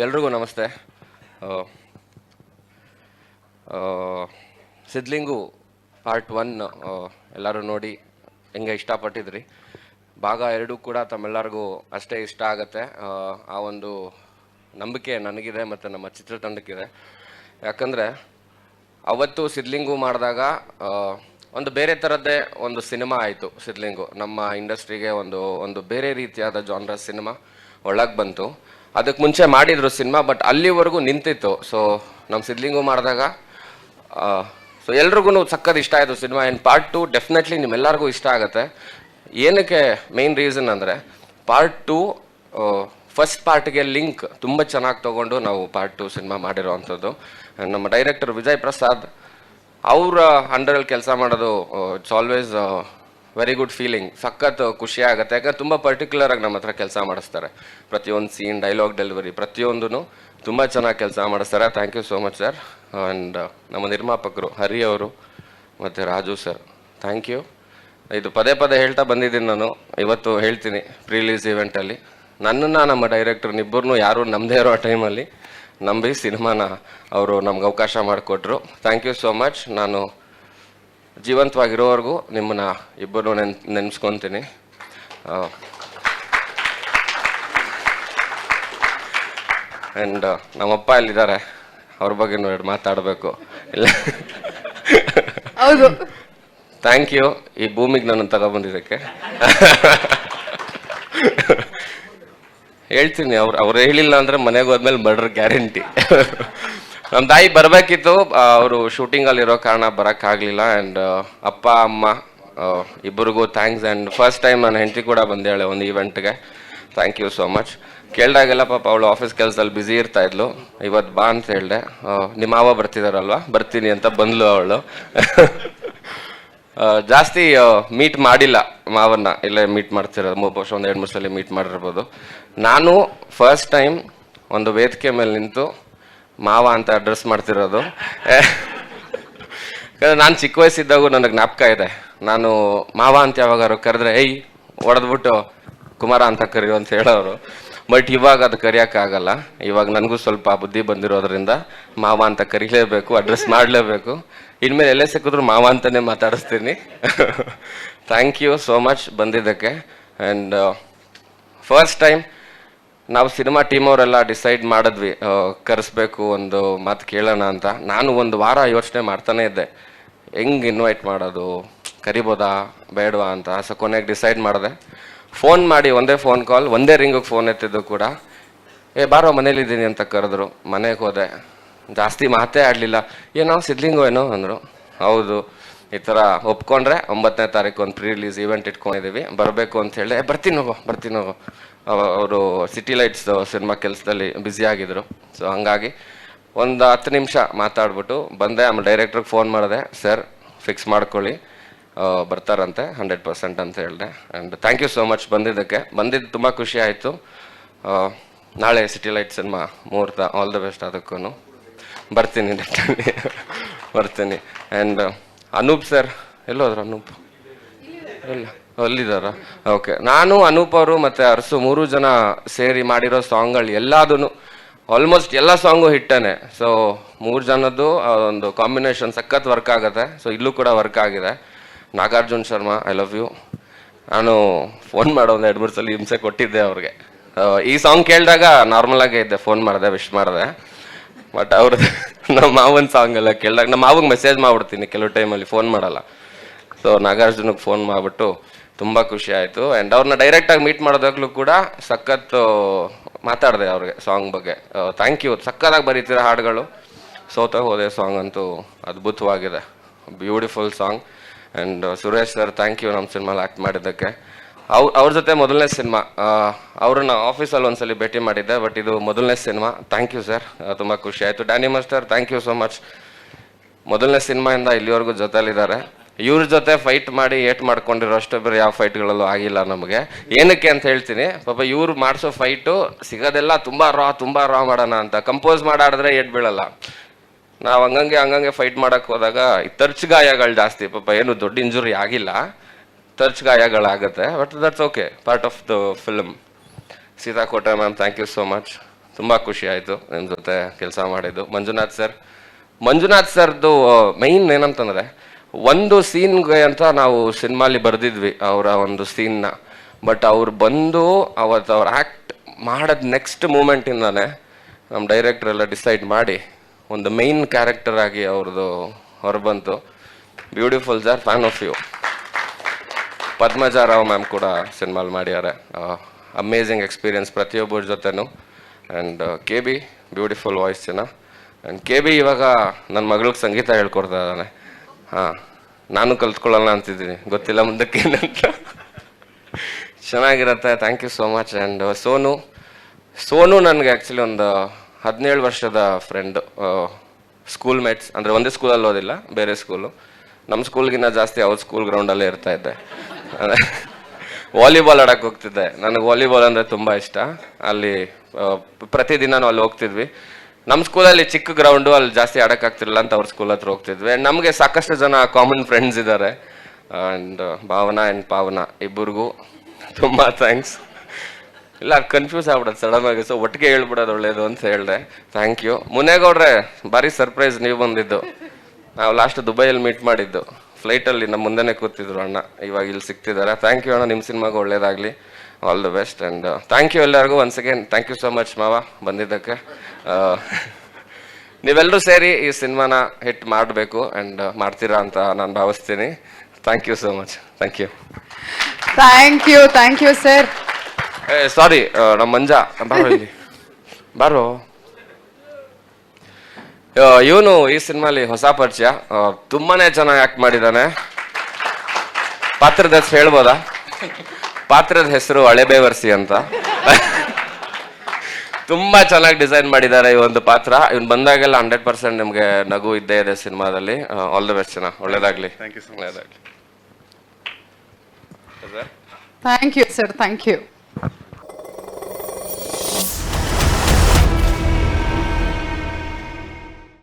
ಎಲ್ರಿಗೂ ನಮಸ್ತೆ. ಸಿದ್ಲಿಂಗು ಪಾರ್ಟ್ 1 ಎಲ್ಲರೂ ನೋಡಿ ಹೆಂಗೆ ಇಷ್ಟಪಟ್ಟಿದ್ರಿ. ಭಾಗ 2 ಕೂಡ ತಮ್ಮೆಲ್ಲರಿಗೂ ಅಷ್ಟೇ ಇಷ್ಟ ಆಗುತ್ತೆ. ಆ ಒಂದು ನಂಬಿಕೆ ನನಗಿದೆ ಮತ್ತು ನಮ್ಮ ಚಿತ್ರತಂಡಕ್ಕಿದೆ. ಯಾಕಂದರೆ ಅವತ್ತು ಸಿದ್ಲಿಂಗು ಮಾಡಿದಾಗ ಒಂದು ಬೇರೆ ಥರದ್ದೇ ಒಂದು ಸಿನಿಮಾ ಆಯಿತು. ಸಿದ್ಲಿಂಗು ನಮ್ಮ ಇಂಡಸ್ಟ್ರಿಗೆ ಒಂದು ಬೇರೆ ರೀತಿಯಾದ ಜಾನ್ರ ಸಿನಿಮಾ ಒಳಗೆ ಬಂತು. ಅದಕ್ಕೆ ಮುಂಚೆ ಮಾಡಿದ್ರು ಸಿನಿಮಾ, ಬಟ್ ಅಲ್ಲಿವರೆಗೂ ನಿಂತಿತ್ತು. ಸೊ ನಮ್ಮ ಸಿದ್ಲಿಂಗು ಮಾಡಿದಾಗ ಸೊ ಎಲ್ರಿಗೂ ಸಕ್ಕತ್ ಇಷ್ಟ ಆಯಿತು ಸಿನಿಮಾ. ಆ್ಯಂಡ್ ಪಾರ್ಟ್ 2 ಡೆಫಿನೆಟ್ಲಿ ನಿಮ್ಮೆಲ್ಲರಿಗೂ ಇಷ್ಟ ಆಗುತ್ತೆ. ಏನಕ್ಕೆ ಮೇನ್ ರೀಸನ್ ಅಂದರೆ ಪಾರ್ಟ್ 2 ಫಸ್ಟ್ ಪಾರ್ಟ್ಗೆ ಲಿಂಕ್ ತುಂಬ ಚೆನ್ನಾಗಿ ತೊಗೊಂಡು ನಾವು ಪಾರ್ಟ್ 2 ಸಿನಿಮಾ ಮಾಡಿರೋವಂಥದ್ದು. ನಮ್ಮ ಡೈರೆಕ್ಟರ್ ವಿಜಯ್ ಪ್ರಸಾದ್ ಅವರ ಅಂಡರಲ್ಲಿ ಕೆಲಸ ಮಾಡೋದು it's always very good feeling. ಸಖತ್ ಖುಷಿ ಆಗುತ್ತೆ. ಯಾಕಂದ್ರೆ ತುಂಬ ಪರ್ಟಿಕ್ಯುಲರಾಗಿ ನಮ್ಮ ಹತ್ರ ಕೆಲಸ ಮಾಡಿಸ್ತಾರೆ. ಪ್ರತಿಯೊಂದು ಸೀನ್, ಡೈಲಾಗ್ ಡೆಲಿವರಿ ಪ್ರತಿಯೊಂದೂ ತುಂಬ ಚೆನ್ನಾಗಿ ಕೆಲಸ ಮಾಡಿಸ್ತಾರೆ. Thank you so much sir. And ನಮ್ಮ ನಿರ್ಮಾಪಕರು ಹರಿ ಅವರು ಮತ್ತು ರಾಜು ಸರ್, ಥ್ಯಾಂಕ್ ಯು. ಇದು ಪದೇ ಪದೇ ಹೇಳ್ತಾ ಬಂದಿದ್ದೀನಿ, ನಾನು ಇವತ್ತು ಹೇಳ್ತೀನಿ. ಪ್ರೀಲೀಸ್ ಈವೆಂಟಲ್ಲಿ ನನ್ನನ್ನು ನಮ್ಮ ಡೈರೆಕ್ಟರ್ನಿಬ್ಬರನ್ನೂ ಯಾರೂ ನಮ್ಮದೇ ಇರೋ ಟೈಮಲ್ಲಿ ನಂಬಿ ಸಿನಿಮಾನ ಅವರು ನಮ್ಗೆ ಅವಕಾಶ ಮಾಡಿಕೊಟ್ರು. Thank you so much. ನಾನು ಜೀವಂತವಾಗಿರೋವರೆಗೂ ನಿಮ್ಮನ್ನ ಇಬ್ಬರು ನೆನೆಸ್ಕೊತೀನಿ. ಆ್ಯಂಡ್ ನಮ್ಮಪ್ಪ ಎಲ್ಲಿದ್ದಾರೆ, ಅವ್ರ ಬಗ್ಗೆ ನೋಡಿ ಮಾತಾಡಬೇಕು. ಇಲ್ಲ, ಹೌದು, ಥ್ಯಾಂಕ್ ಯು ಈ ಭೂಮಿಗೆ ನನ್ನ ತಗೊಬಂದಿದ್ದಕ್ಕೆ. ಹೇಳ್ತೀನಿ, ಅವ್ರು ಹೇಳಿಲ್ಲ ಅಂದರೆ ಮನೆಗೆ ಹೋದ್ಮೇಲೆ ಮರ್ಡರ್ ಗ್ಯಾರಂಟಿ. ನಮ್ಮ ತಾಯಿ ಬರಬೇಕಿತ್ತು, ಅವರು ಶೂಟಿಂಗಲ್ಲಿರೋ ಕಾರಣ ಬರೋಕ್ಕಾಗಲಿಲ್ಲ. ಆ್ಯಂಡ್ ಅಪ್ಪ ಅಮ್ಮ ಇಬ್ಬರಿಗೂ ಥ್ಯಾಂಕ್ಸ್. ಆ್ಯಂಡ್ ಫಸ್ಟ್ ಟೈಮ್ ನನ್ನ ಹೆಂಡತಿ ಕೂಡ ಬಂದೇಳೆ ಒಂದು ಈವೆಂಟ್ಗೆ. Thank you so much. ಕೇಳಿದಾಗೆಲ್ಲ ಪಾಪ ಅವಳು ಆಫೀಸ್ ಕೆಲಸದಲ್ಲಿ ಬ್ಯುಸಿ ಇರ್ತಾಯಿದ್ಲು. ಇವತ್ತು ಬಾ ಅಂತ ಹೇಳಿದೆ. ನಿಮ್ಮ ಮಾವ ಬರ್ತಿದಾರಲ್ವಾ, ಬರ್ತೀನಿ ಅಂತ ಬಂದ್ಲು ಅವಳು. ಜಾಸ್ತಿ ಮೀಟ್ ಮಾಡಿಲ್ಲ ಮಾವನ್ನ, ಇಲ್ಲೇ ಮೀಟ್ ಮಾಡ್ತಿರೋದು. ಬಹುಶಃ ಒಂದು 2-3 ಸಲ ಮೀಟ್ ಮಾಡಿರ್ಬೋದು. ನಾನು ಫಸ್ಟ್ ಟೈಮ್ ಒಂದು ವೇದಿಕೆ ಮೇಲೆ ನಿಂತು ಮಾವ ಅಂತ ಅಡ್ರೆಸ್ ಮಾಡ್ತಿರೋದು. ನಾನು ಚಿಕ್ಕ ವಯಸ್ಸಿದ್ದಾಗೂ ನನಗೆ ಜ್ಞಾಪಕ ಇದೆ. ನಾನು ಮಾವ ಅಂತ ಯಾವಾಗಾರು ಕರೆದ್ರೆ ಹೊಡೆದ್ಬಿಟ್ಟು ಕುಮಾರ ಅಂತ ಕರೆಯೋ ಅಂತ ಹೇಳೋರು. ಬಟ್ ಇವಾಗ ಅದು ಕರೆಯೋಕ್ಕಾಗಲ್ಲ. ಇವಾಗ ನನಗೂ ಸ್ವಲ್ಪ ಬುದ್ಧಿ ಬಂದಿರೋದ್ರಿಂದ ಮಾವ ಅಂತ ಕರೀಲೇಬೇಕು, ಅಡ್ರೆಸ್ ಮಾಡಲೇಬೇಕು. ಇನ್ಮೇಲೆ ಎಲ್ಲೇ ಸಿಕ್ಕಿದ್ರು ಮಾವ ಅಂತಲೇ ಮಾತಾಡಿಸ್ತೀನಿ. ಥ್ಯಾಂಕ್ ಯು ಸೋ ಮಚ್ ಬಂದಿದ್ದಕ್ಕೆ. ಆ್ಯಂಡ್ ಫಸ್ಟ್ ಟೈಮ್ ನಾವು ಸಿನಿಮಾ ಟೀಮ್ ಅವರೆಲ್ಲ ಡಿಸೈಡ್ ಮಾಡಿದ್ವಿ ಕರೆಸ್ಬೇಕು, ಒಂದು ಮಾತು ಕೇಳೋಣ ಅಂತ. ನಾನು ಒಂದು ವಾರ ಯೋಚನೆ ಮಾಡ್ತಾನೆ ಇದ್ದೆ, ಹೆಂಗೆ ಇನ್ವೈಟ್ ಮಾಡೋದು, ಕರಿಬೋದಾ ಬೇಡವಾ ಅಂತ. ಸೊ ಕೊನೆಗೆ ಡಿಸೈಡ್ ಮಾಡಿದೆ. ಫೋನ್ ಮಾಡಿ ಒಂದೇ ಫೋನ್ ಕಾಲ್, ಒಂದೇ ರಿಂಗಿಗೆ ಫೋನ್ ಎತ್ತಿದ್ದು ಕೂಡ. ಬಾರೋ ಮನೇಲಿದ್ದೀನಿ ಅಂತ ಕರೆದ್ರು. ಮನೆಗೆ ಹೋದೆ. ಜಾಸ್ತಿ ಮಾತೇ ಆಡಲಿಲ್ಲ. ಏನೋ ಸಿದ್ಲಿಂಗು ಏನೋ ಅಂದರು. ಹೌದು, ಈ ಥರ ಒಪ್ಕೊಂಡ್ರೆ 9ನೇ ತಾರೀಕು ಒಂದು ಪ್ರೀ-ರಿಲೀಸ್ ಈವೆಂಟ್ ಇಟ್ಕೊಂಡಿದ್ದೀವಿ, ಬರಬೇಕು ಅಂತ ಹೇಳಿ. ಬರ್ತೀನಿ ಹೋಗು. ಅವರು ಸಿಟಿ ಲೈಟ್ಸ್ ಸಿನಿಮಾ ಕೆಲಸದಲ್ಲಿ ಬ್ಯುಸಿ ಆಗಿದ್ರು. ಸೊ ಹಂಗಾಗಿ ಒಂದು 10 ನಿಮಿಷ ಮಾತಾಡ್ಬಿಟ್ಟು ಬಂದೆ. ಆಮೇಲೆ ಡೈರೆಕ್ಟ್ರಿಗೆ ಫೋನ್ ಮಾಡಿದೆ, ಸರ್ ಫಿಕ್ಸ್ ಮಾಡ್ಕೊಳ್ಳಿ, ಬರ್ತಾರಂತೆ 100% ಅಂತ ಹೇಳಿದೆ. And thank you so much ಬಂದಿದ್ದಕ್ಕೆ. ಬಂದಿದ್ದು ತುಂಬ ಖುಷಿ ಆಯಿತು. ನಾಳೆ ಸಿಟಿ ಲೈಟ್ ಸಿನಿಮಾ ಮುಹೂರ್ತ, ಆಲ್ ದ ಬೆಸ್ಟ್ ಅದಕ್ಕೂ. ಬರ್ತೀನಿ ಬರ್ತೀನಿ. ಆ್ಯಂಡ್ ಅನೂಪ್ ಸರ್ ಎಲ್ಲೋದ್ರು? ಅನೂಪ್ ಇಲ್ಲ, ಅಲ್ಲಿದ್ದಾರ? ಓಕೆ. ನಾನು, ಅನೂಪ್ ಅವರು ಮತ್ತು ಅರಸು 3 ಜನ ಸೇರಿ ಮಾಡಿರೋ ಸಾಂಗ್ಗಳು ಎಲ್ಲದೂ ಆಲ್ಮೋಸ್ಟ್ ಎಲ್ಲ ಸಾಂಗು ಹಿಟ್ಟನೆ. ಸೊ 3 ಜನದ್ದು ಒಂದು ಕಾಂಬಿನೇಷನ್ ಸಖತ್ ವರ್ಕ್ ಆಗುತ್ತೆ. ಸೊ ಇಲ್ಲೂ ಕೂಡ ವರ್ಕ್ ಆಗಿದೆ. Nagarjun Sharma, I love you. ನಾನು ಫೋನ್ ಮಾಡೋ ಒಂದು 2-3 ಸಲ ಹಿಂಸೆ ಕೊಟ್ಟಿದ್ದೆ ಅವ್ರಿಗೆ. ಈ ಸಾಂಗ್ ಕೇಳಿದಾಗ ನಾರ್ಮಲಾಗೇ ಇದ್ದೆ, ಫೋನ್ ಮಾಡಿದೆ, ವಿಶ್ ಮಾಡಿದೆ. ಬಟ್ ಅವ್ರದ್ದು ನಮ್ಮ ಮಾವನ ಸಾಂಗ್ ಎಲ್ಲ ಕೇಳಿದಾಗ ನಮ್ಮ ಮಾವಿಗೆ ಮೆಸೇಜ್ ಮಾಡಿಬಿಡ್ತೀನಿ, ಕೆಲವು ಟೈಮಲ್ಲಿ ಫೋನ್ ಮಾಡಲ್ಲ. ಸೊ ನಾಗಾರ್ಜುನಿಗೆ ಫೋನ್ ಮಾಡಿಬಿಟ್ಟು ತುಂಬ ಖುಷಿ ಆಯಿತು. ಆ್ಯಂಡ್ ಅವ್ರನ್ನ ಡೈರೆಕ್ಟಾಗಿ ಮೀಟ್ ಮಾಡೋದಾಗಲೂ ಕೂಡ ಸಖತ್ ಮಾತಾಡಿದೆ ಅವ್ರಿಗೆ ಸಾಂಗ್ ಬಗ್ಗೆ. ಥ್ಯಾಂಕ್ ಯು, ಸಖತ್ತಾಗಿ ಬರೀತೀರ ಹಾಡುಗಳು. ಸೋತ ಹೋದೆ ಸಾಂಗ್ ಅಂತೂ ಅದ್ಭುತವಾಗಿದೆ, beautiful song. And Suresh sir, thank you ನಮ್ಮ ಸಿನಿಮಾಲಿ ಆ್ಯಕ್ಟ್ ಮಾಡಿದ್ದಕ್ಕೆ. ಅವ್ರ ಜೊತೆ ಮೊದಲನೇ ಸಿನಿಮಾ, ಅವ್ರನ್ನ ಆಫೀಸಲ್ಲಿ ಒಂದ್ಸಲಿ ಭೇಟಿ ಮಾಡಿದ್ದೆ, ಬಟ್ ಇದು ಮೊದಲನೇ ಸಿನಿಮಾ. ಥ್ಯಾಂಕ್ ಯು ಸರ್, ತುಂಬ ಖುಷಿ ಆಯಿತು. Danny master, thank you so much. ಮೊದಲನೇ ಸಿನಿಮಾಯಿಂದ ಇಲ್ಲಿವರೆಗೂ ಜೊತೆಲಿದ್ದಾರೆ. ಇವ್ರ ಜೊತೆ ಫೈಟ್ ಮಾಡಿ ಏಟ್ ಮಾಡ್ಕೊಂಡಿರೋ ಅಷ್ಟು ಬೇರೆ ಯಾವ ಫೈಟ್ಗಳಲ್ಲೂ ಆಗಿಲ್ಲ ನಮಗೆ. ಏನಕ್ಕೆ ಅಂತ ಹೇಳ್ತೀನಿ. ಪಾಪ ಇವ್ರು ಮಾಡಿಸೋ ಫೈಟು ಸಿಗೋದೆಲ್ಲ ತುಂಬ ರಾ ಮಾಡೋಣ ಅಂತ. ಕಂಪೋಸ್ ಮಾಡಾಡಿದ್ರೆ ಏಟ್ ಬೀಳಲ್ಲ. ನಾವು ಹಂಗಂಗೆ ಫೈಟ್ ಮಾಡೋಕ್ಕೆ ಹೋದಾಗ ತರ್ಚ್ ಗಾಯಗಳು ಜಾಸ್ತಿ. ಪಾಪ ಏನು ದೊಡ್ಡ ಇಂಜುರಿ ಆಗಿಲ್ಲ, ತರ್ಚ್ ಗಾಯಗಳಾಗುತ್ತೆ. But that's okay, part of the film. Seethakote ma'am, thank you so much. ತುಂಬ ಖುಷಿ ಆಯಿತು ನಿಮ್ಮ ಜೊತೆ ಕೆಲಸ ಮಾಡಿದ್ದು. ಮಂಜುನಾಥ್ ಸರ್ದು ಮೈನ್ ಏನಂತಂದರೆ, ಒಂದು ಸೀನ್ಗೆ ಅಂತ ನಾವು ಸಿನಿಮಾಲಿ ಬರೆದಿದ್ವಿ ಅವರ ಒಂದು ಸೀನ್ನ. ಬಟ್ ಅವ್ರು ಬಂದು ಅವತ್ತು ಅವ್ರು ಆ್ಯಕ್ಟ್ ಮಾಡೋದು ನೆಕ್ಸ್ಟ್ ಮೂಮೆಂಟಿಂದಾನೆ ನಮ್ಮ ಡೈರೆಕ್ಟರ್ ಎಲ್ಲ ಡಿಸೈಡ್ ಮಾಡಿ ಒಂದು ಮೈನ್ ಕ್ಯಾರೆಕ್ಟರ್ ಆಗಿ ಅವ್ರದ್ದು ಹೊರಬಂತು. Beautiful sir, fan of you. Padmaja Rao ma'am ಕೂಡ ಸಿನಿಮಾಲ್ ಮಾಡ್ಯಾರೆ. ಅಮೇಝಿಂಗ್ ಎಕ್ಸ್ಪೀರಿಯನ್ಸ್ ಪ್ರತಿಯೊಬ್ಬರ ಜೊತೆನೂ. And K B, beautiful voice and K B ಇವಾಗ ನನ್ನ ಮಗಳಿಗೆ ಸಂಗೀತ ಹೇಳ್ಕೊಡ್ತಾ ಇದ್ದಾನೆ. ಹಾಂ, ನಾನು ಕಲ್ತ್ಕೊಳ್ಳೋಣ ಅಂತಿದ್ದೀನಿ, ಗೊತ್ತಿಲ್ಲ ಮುಂದಕ್ಕೆ ಏನಂತ. ಚೆನ್ನಾಗಿರುತ್ತೆ. Thank you so much. And Sonu ನನಗೆ ಆ್ಯಕ್ಚುಲಿ ಒಂದು 17 ವರ್ಷದ ಫ್ರೆಂಡು, ಸ್ಕೂಲ್ ಮೇಟ್ಸ್. ಅಂದರೆ ಒಂದೇ ಸ್ಕೂಲಲ್ಲಿ ಓದಿಲ್ಲ, ಬೇರೆ ಸ್ಕೂಲು. ನಮ್ಮ ಸ್ಕೂಲ್ಗಿನ್ನ ಜಾಸ್ತಿ ಅವ್ರ ಸ್ಕೂಲ್ ಗ್ರೌಂಡಲ್ಲೇ ಇರ್ತಾ ಇದ್ದೆ. ವಾಲಿಬಾಲ್ ಆಡೋಕ್ಕೆ ಹೋಗ್ತಿದ್ದೆ. ನನಗೆ ವಾಲಿಬಾಲ್ ಅಂದರೆ ತುಂಬ ಇಷ್ಟ. ಅಲ್ಲಿ ಪ್ರತಿದಿನ ನಾವು ಅಲ್ಲಿ ಹೋಗ್ತಿದ್ವಿ. ನಮ್ಮ ಸ್ಕೂಲಲ್ಲಿ ಚಿಕ್ಕ ಗ್ರೌಂಡು, ಅಲ್ಲಿ ಜಾಸ್ತಿ ಆಡೋಕ್ಕಾಗ್ತಿರಲಿಲ್ಲ ಅಂತ ಅವ್ರ ಸ್ಕೂಲ್ ಹತ್ರ ಹೋಗ್ತಿದ್ವಿ. ಆ್ಯಂಡ್ ನಮಗೆ ಸಾಕಷ್ಟು ಜನ ಕಾಮನ್ ಫ್ರೆಂಡ್ಸ್ ಇದ್ದಾರೆ. ಆ್ಯಂಡ್ ಭಾವನಾ ಆ್ಯಂಡ್ ಪಾವನಾ ಇಬ್ಬರಿಗೂ ತುಂಬ ಥ್ಯಾಂಕ್ಸ್. ಇಲ್ಲ, ಕನ್ಫ್ಯೂಸ್ ಆಗ್ಬಿಡೋದು ಸಡನ್ ಆಗಿ, ಸೊ ಒಟ್ಟಿಗೆ ಹೇಳ್ಬಿಡೋದು ಒಳ್ಳೇದು ಅಂತ ಹೇಳಿದೆ. Thank you. ಮುನೇಗೌಡ್ರೆ, ಭಾರಿ ಸರ್ಪ್ರೈಸ್ ನೀವು ಬಂದಿದ್ದು. ನಾವು ಲಾಸ್ಟ್ ದುಬೈಯಲ್ಲಿ ಮೀಟ್ ಮಾಡಿದ್ದು, ಫ್ಲೈಟಲ್ಲಿ ನಮ್ಮ ಮುಂದೆನೇ ಕೂತಿದ್ರು ಅಣ್ಣ. ಇವಾಗ ಇಲ್ಲಿ ಸಿಗ್ತಿದ್ದಾರೆ. ಥ್ಯಾಂಕ್ ಯು ಅಣ್ಣ, ನಿಮ್ಮ ಸಿನಿಮಾಗೆ ಒಳ್ಳೇದಾಗಲಿ. All the best. And thank you ಎಲ್ಲರಿಗೂ once again. Thank you so much ಮಾವ ಬಂದಿದ್ದಕ್ಕೆ. ನೀವೆಲ್ಲರೂ ಸೇರಿ ಈ ಸಿನಿಮಾನ ಹಿಟ್ ಮಾಡಬೇಕು ಆ್ಯಂಡ್ ಮಾಡ್ತೀರಾ ಅಂತ ನಾನು ಭಾವಿಸ್ತೀನಿ. Thank you so much. Thank you. Thank you sir. Sorry, ನಮ್ಮ ಮಂಜ ಬಾರೋ ಇಲ್ಲಿ, ಬಾರೋ. ಇವನು ಈ ಸಿನಿಮಾಲಿ ಹೊಸ ಪರಿಚಯ, ತುಂಬಾನೇ ಚೆನ್ನಾಗಿ ಆಕ್ಟ್ ಮಾಡಿದ್ದಾನೆ. ಪಾತ್ರದ ಹೆಸರು ಹೇಳ್ಬೋದಾ? ಪಾತ್ರದ ಹೆಸರು ಹಳೆಬೇವರ್ಸಿ ಅಂತ. ತುಂಬಾ ಚೆನ್ನಾಗಿ ಡಿಸೈನ್ ಮಾಡಿದ್ದಾರೆ ಈ ಒಂದು ಪಾತ್ರ. ಇವ್ನು ಬಂದಾಗೆಲ್ಲ 100% ನಿಮ್ಗೆ ನಗು ಇದ್ದೇ ಇದೆ ಸಿನಿಮಾದಲ್ಲಿ. All the best. ಒಳ್ಳೇದಾಗ್ಲಿ. Thank you sir. Thank you.